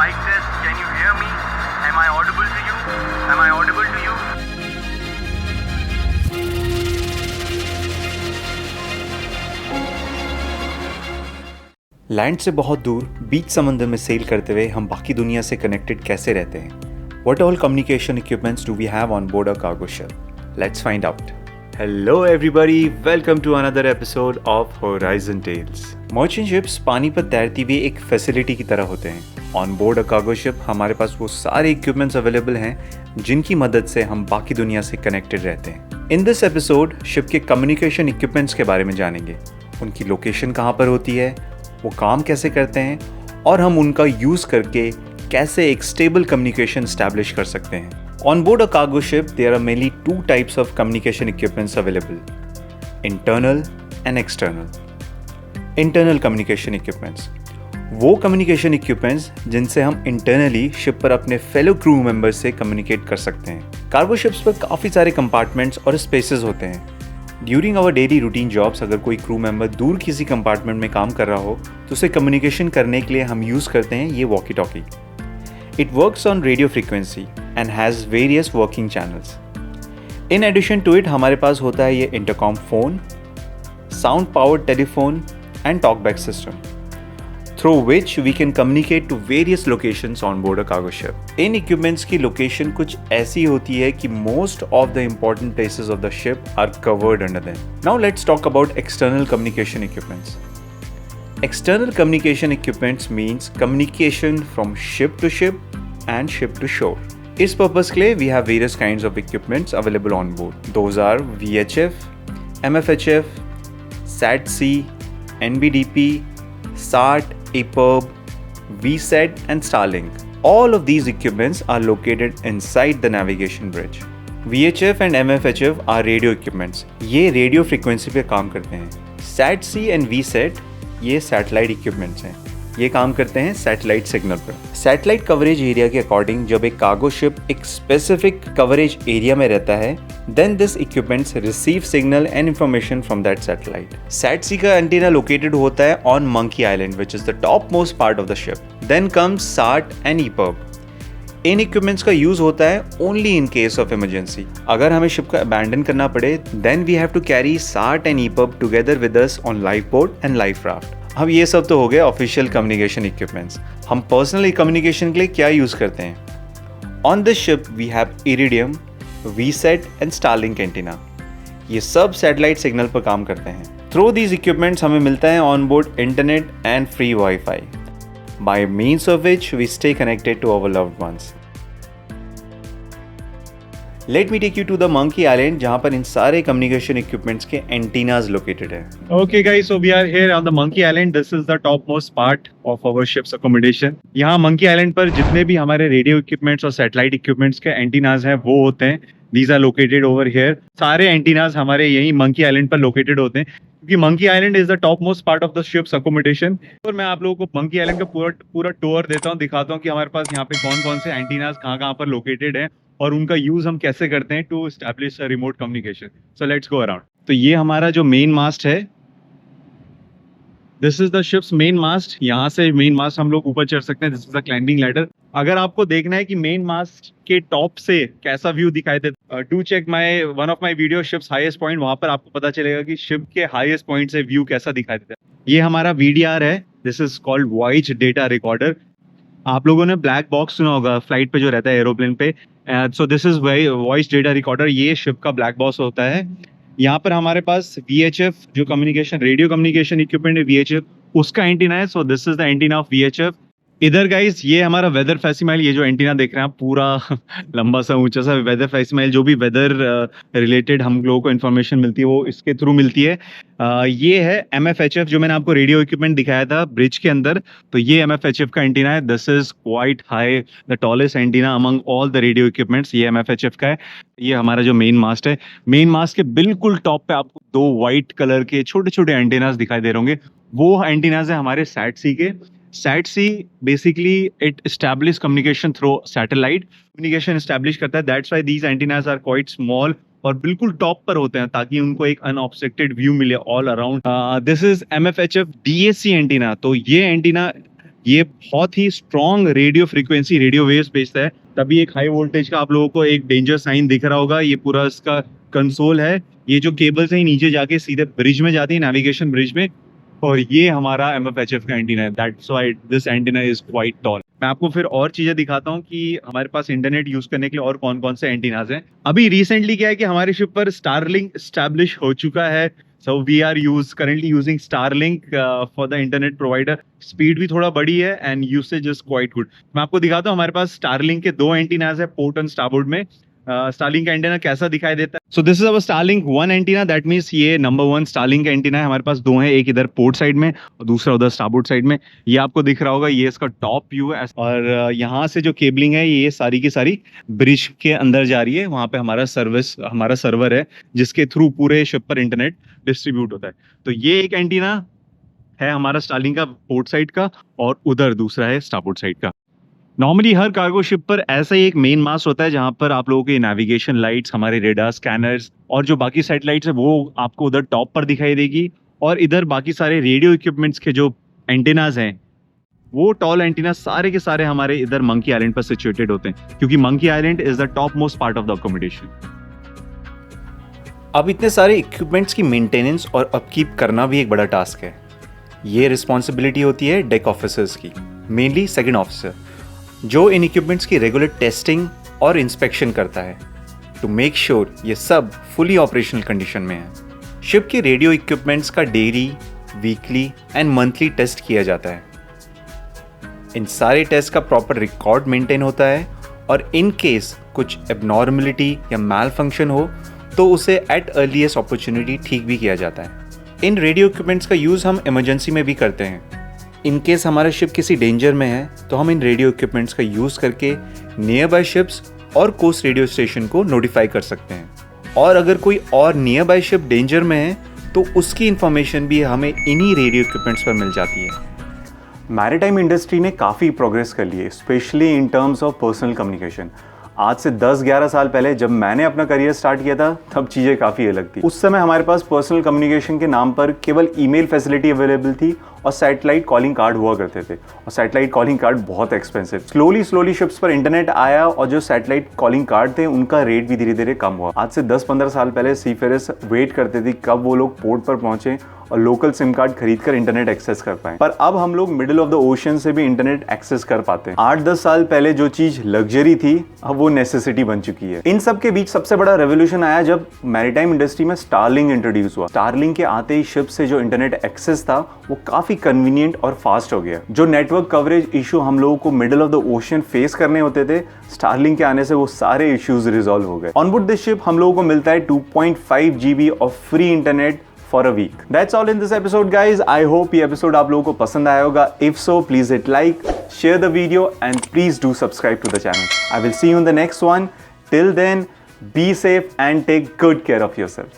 Mic test. Can you hear me? Am I audible to you? Am I audible to you? Land से बहुत दूर बीच समंदर में cell करते हुए हम बाकी दुनिया से कनेक्टेड कैसे रहते हैं? What all communication equipments do we have on board a cargo ship? Let's find out. Hello everybody, welcome to another episode of Horizon Tales. Merchant ships पानी पर तैरती हुई एक फैसिलिटी की तरह होते हैं. On board a cargo ship हमारे पास वो सारे इक्विपमेंट्स अवेलेबल हैं जिनकी मदद से हम बाकी दुनिया से कनेक्टेड रहते हैं. In this episode शिप के कम्युनिकेशन इक्विपमेंट्स के बारे में जानेंगे. उनकी लोकेशन कहाँ पर होती है, वो काम कैसे करते हैं और हम उनका यूज़ करके कैसे एक स्टेबल कम्युनिकेशन एस्टैब्लिश कर सकते हैं. On board a cargo ship, there are mainly two types of communication equipments available: internal and external. Internal communication equipments वो कम्युनिकेशन इक्विपमेंट्स जिनसे हम इंटरनली शिप पर अपने फेलो क्रू मेंबर्स से कम्युनिकेट कर सकते हैं. कार्गो शिप्स पर काफ़ी सारे कंपार्टमेंट्स और स्पेसेस होते हैं. During our daily routine jobs अगर कोई क्रू मेंबर दूर किसी कंपार्टमेंट में काम कर रहा हो तो उसे कम्युनिकेशन करने के लिए हम यूज़ करते हैं ये walkie talkie. It works on radio frequency and has various working channels. In addition to it, हमारे पास होता है ये intercom phone, sound powered telephone and talkback system, through which we can communicate to various locations on board a cargo ship. In equipments की location कुछ ऐसी होती है कि most of the important places of the ship are covered under them. Now let's talk about external communication equipments. External communication equipments means communication from ship to ship and ship to shore. इस purpose के लिए we have various kinds of equipments available on board. Those are VHF, MFHF, SAT-C, NBDP, SAT, EPIRB, VSAT and Starlink. All of these equipments are located inside the navigation bridge. VHF and MFHF are radio equipments. ये radio frequency पे काम करते हैं. SAT-C and VSAT ये satellite equipments हैं. ये काम करते हैं सैटेलाइट सिग्नल पर. सैटेलाइट कवरेज एरिया के अकॉर्डिंग जब एक कार्गो शिप एक स्पेसिफिक कवरेज एरिया में रहता है then this equipments receive signal and information from that satellite. SAT C का एंटीना लोकेटेड होता है on monkey island which is the topmost part of the ship. Then comes SART and EPIRB. इन equipments का use होता है only in case of emergency. अगर हमें ship को अबैंडन करना पड़े then we have to carry SART and EPIRB together with us on lifeboat and life raft. अब ये सब तो हो गए ऑफिशियल कम्युनिकेशन इक्विपमेंट्स. हम पर्सनली कम्युनिकेशन के लिए क्या यूज करते हैं? On this ship we have Iridium, VSAT and Starlink antenna. ये सब सैटेलाइट सिग्नल पर काम करते हैं. थ्रू दीज इक्विपमेंट्स हमें मिलता है on board internet and free wifi, by means of which we stay connected to our loved ones. Let me take you to the Monkey Island जहाँ पर इन सारे communication equipments के antennas located है. Okay guys, so we are here on the Monkey Island. This is the topmost part of our ship's accommodation. यहाँ Monkey Island पर जितने भी हमारे radio equipments और satellite equipments के antennas हैं वो होते हैं. These are located over here. सारे antennas हमारे यही Monkey Island पर located होते हैं क्योंकि monkey island is the topmost part of the ships accommodation. और मैं आप लोगों को मंकी आइलैंड का पूरा टूर देता हूँ, दिखाता हूँ कि हमारे पास यहाँ पे कौन कौन से एंटीनास कहाँ पर लोकेटेड हैं और उनका यूज हम कैसे करते हैं to establish remote communication. So let's go around. तो ये हमारा जो मेन मास्ट है, this is the ship's main mast. यहाँ से मेन मास्ट हम लोग ऊपर चढ़ सकते हैं. This is the climbing ladder. अगर आपको देखना है कि मेन मास्ट के टॉप से कैसा व्यू दिखाई देता, do check my one of my video ship's highest point. वहां पर आपको पता चलेगा कि शिप के हाईएस्ट पॉइंट से व्यू कैसा दिखाई देता है. ये हमारा VDR है. This is called voice data recorder. आप लोगों ने ब्लैक बॉक्स सुना होगा फ्लाइट पे जो रहता है एरोप्लेन पे. So this is voice data recorder. ये शिप का ब्लैक बॉक्स होता है. यहाँ पर हमारे पास VHF जो कम्युनिकेशन रेडियो कम्युनिकेशन इक्विपमेंट है VHF उसका एंटीना है. So this is the antenna of VHF. इधर गाइस ये हमारा वेदर फैसिमाइल. ये जो एंटीना देख रहे हैं आप पूरा लंबा सा ऊंचा सा वेदर फैसिमाइल. जो भी वेदर रिलेटेड हम लोगों को इन्फॉर्मेशन मिलती है वो इसके थ्रू मिलती है. ये है MFHF जो मैंने आपको रेडियो इक्विपमेंट दिखाया था ब्रिज के अंदर. तो ये MFHF का एंटीना है. This is quite high, the tallest antenna among all the radio equipments. ये MFHF का है. ये हमारा जो मेन मास्ट है, मेन मास्ट के बिल्कुल टॉप पे आपको दो व्हाइट कलर के छोटे छोटे एंटीनास दिखाई दे रहे होंगे. वो एंटीनास है हमारे SAT-C के. SAT-C basically it establish communication through satellite communication establish करता है. That's why these antennas are quite small और बिल्कुल टॉप पर होते हैं ताकि उनको एक अनऑब्स्ट्रक्टेड व्यू मिले all around. This is MFHF DAC antenna. तो ये एंटीना ये बहुत ही strong radio frequency radio waves भेजता है, तभी एक हाई वोल्टेज का आप लोगों को एक डेंजर साइन दिख रहा होगा। ये पूरा इसका कंसोल है, ये जो केबल्स है नीचे जाके सीधे ब्रिज में जाती है, नेविगेशन ब्रिज में, और ये हमारा MFHF का एंटीना है। That's why this antenna is quite tall. मैं आपको फिर और चीजें दिखाता हूँ कि हमारे पास इंटरनेट यूज करने के लिए और कौन कौन से एंटीनाज हैं। अभी रिसेंटली क्या है कि हमारे शिप पर स्टारलिंक एस्टैब्लिश हो चुका है, so we are currently using Starlink for the internet provider. Speed भी थोड़ा बढ़ी है and usage is quite good. मैं आपको दिखाता हूँ, हमारे पास स्टारलिंक के 2 एंटीनाज है पोर्ट एंड स्टारबोर्ड में। स्टारलिंक का एंटीना कैसा दिखाई देता है? So this is our Starlink 1 antenna, that means ये नंबर 1 स्टारलिंक का एंटीना है। हमारे पास 2 हैं, एक इधर पोर्ट साइड में और दूसरा उधर स्टारबोर्ड साइड में। ये आपको दिख रहा होगा, ये इसका टॉप व्यू है, और यहाँ से जो केबलिंग है ये सारी की सारी ब्रिज के अंदर जा रही है। वहाँ पे हमारा सर्वर है जिसके थ्रू पूरे शिप पर इंटरनेट डिस्ट्रीब्यूट होता है। तो ये एक एंटीना है हमारा स्टारलिंक का पोर्ट साइड का, और उधर दूसरा है स्टारबोर्ड साइड का। नॉर्मली हर कार्गो शिप पर ऐसा ही एक मेन मास्ट होता है जहां पर आप लोगों के नेविगेशन लाइट्स, हमारे रेडार स्कैनर्स और जो बाकी सैटेलाइट्स है वो आपको उधर टॉप पर दिखाई देगी, और इधर बाकी सारे रेडियो इक्विपमेंट्स के जो एंटीनाज हैं वो टॉल एंटीना सारे के सारे हमारे इधर मंकी आइलैंड पर सिचुएटेड होते हैं, क्योंकि monkey island is the topmost part of the accommodation. अब इतने सारे इक्विपमेंट्स की मेंटेनेंस और अपकीप करना भी एक बड़ा टास्क है। ये रिस्पॉन्सिबिलिटी होती है डेक ऑफिसर्स की, मेनली सेकंड ऑफिसर, जो इन इक्विपमेंट्स की रेगुलर टेस्टिंग और इंस्पेक्शन करता है टू मेक श्योर ये सब फुली ऑपरेशनल कंडीशन में है। शिप के रेडियो इक्विपमेंट्स का daily, weekly and monthly test किया जाता है। इन सारे टेस्ट का प्रॉपर रिकॉर्ड मेंटेन होता है, और इन केस कुछ एबनॉर्मलिटी या मैल फंक्शन हो तो उसे एट अर्लीस्ट अपॉर्चुनिटी ठीक भी किया जाता है। इन रेडियो इक्विपमेंट्स का यूज़ हम इमरजेंसी में भी करते हैं। इन केस हमारा शिप किसी डेंजर में है तो हम इन रेडियो इक्विपमेंट्स का यूज़ करके नियर बाय शिप्स और कोस्ट रेडियो स्टेशन को नोटिफाई कर सकते हैं, और अगर कोई और नियर बाय शिप डेंजर में है तो उसकी इंफॉर्मेशन भी हमें इन्हीं रेडियो इक्विपमेंट्स पर मिल जाती है। मैरीटाइम इंडस्ट्री ने काफ़ी प्रोग्रेस कर ली है, specially in terms of personal communication. आज से 10-11 साल पहले जब मैंने अपना करियर स्टार्ट किया था तब चीज़ें काफ़ी अलग थी। उस समय हमारे पास पर्सनल कम्युनिकेशन के नाम पर केवल ईमेल फैसिलिटी अवेलेबल थी और सैटेलाइट कॉलिंग कार्ड हुआ करते थे, और सैटेलाइट कॉलिंग कार्ड बहुत एक्सपेंसिव। स्लोली शिप्स पर इंटरनेट आया और जो सैटेलाइट कॉलिंग कार्ड थे उनका रेट भी धीरे धीरे कम हुआ। आज से 10-15 साल पहले सीफेयरर्स वेट करते थे कब वो लोग पोर्ट पर पहुंचे और लोकल सिम कार्ड खरीद कर इंटरनेट एक्सेस कर पाए, पर अब हम लोग मिडिल ऑफ द ओशन से भी इंटरनेट एक्सेस कर पाते हैं। 8-10 साल पहले जो चीज लग्जरी थी अब वो नेसेसिटी बन चुकी है। इन सब के बीच सबसे बड़ा रेवोल्यूशन आया जब मैरीटाइम इंडस्ट्री में स्टारलिंक इंट्रोड्यूस हुआ। स्टारलिंक के आते ही शिप से जो इंटरनेट एक्सेस था वो काफी कन्वीनियंट और फास्ट हो गया। जो नेटवर्क कवरेज इशू हम लोगों को middle of the ocean face करने होते थे, स्टारलिंक के आने से वो सारे इश्यूज रिजॉल्व हो गए। ऑन बोर्ड दिस शिप हम लोगों को मिलता है 2.5 GB of free internet for a week. That's all in this episode, guys. I hope ये episode आप लोगों को पसंद आया होगा. If so, please hit like, share the video, and please do subscribe to the channel. I will see you in the next one. Till then, be safe and take good care of yourself.